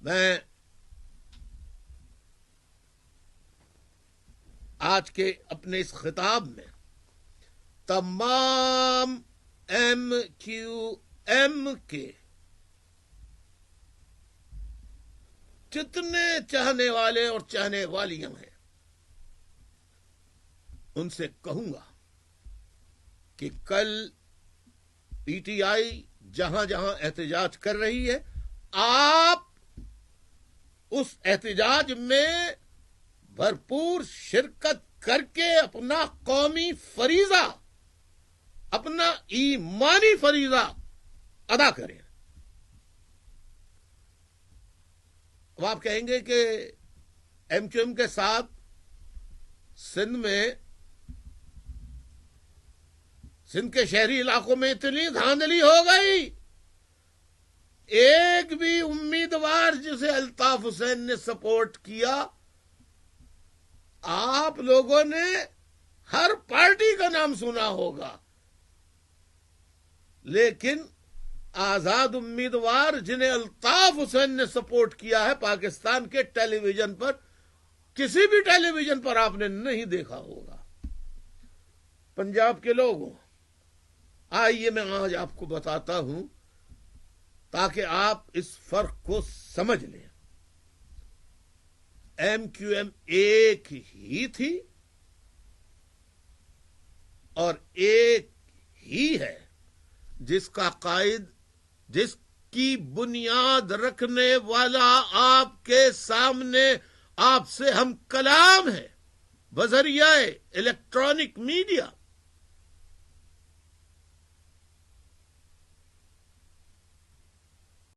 میں آج کے اپنے اس خطاب میں تمام MQM کے جتنے چاہنے والے اور چاہنے والیاں ہیں ان سے کہوں گا کہ کل پی ٹی آئی جہاں جہاں احتجاج کر رہی ہے آپ اس احتجاج میں بھرپور شرکت کر کے اپنا قومی فریضہ، اپنا ایمانی فریضہ ادا کریں۔ اب آپ کہیں گے کہ MQM کے ساتھ سندھ کے شہری علاقوں میں اتنی دھاندلی ہو گئی، ایک بھی امیدوار جسے الطاف حسین نے سپورٹ کیا، آپ لوگوں نے ہر پارٹی کا نام سنا ہوگا، لیکن آزاد امیدوار جنہیں الطاف حسین نے سپورٹ کیا ہے پاکستان کے ٹیلی ویژن پر، کسی بھی ٹیلی ویژن پر آپ نے نہیں دیکھا ہوگا۔ پنجاب کے لوگوں، آئیے میں آج آپ کو بتاتا ہوں تاکہ آپ اس فرق کو سمجھ لیں۔ MQM ایک ہی تھی اور ایک ہی ہے، جس کا قائد، جس کی بنیاد رکھنے والا آپ کے سامنے آپ سے ہم کلام ہے بذریعہ الیکٹرانک میڈیا۔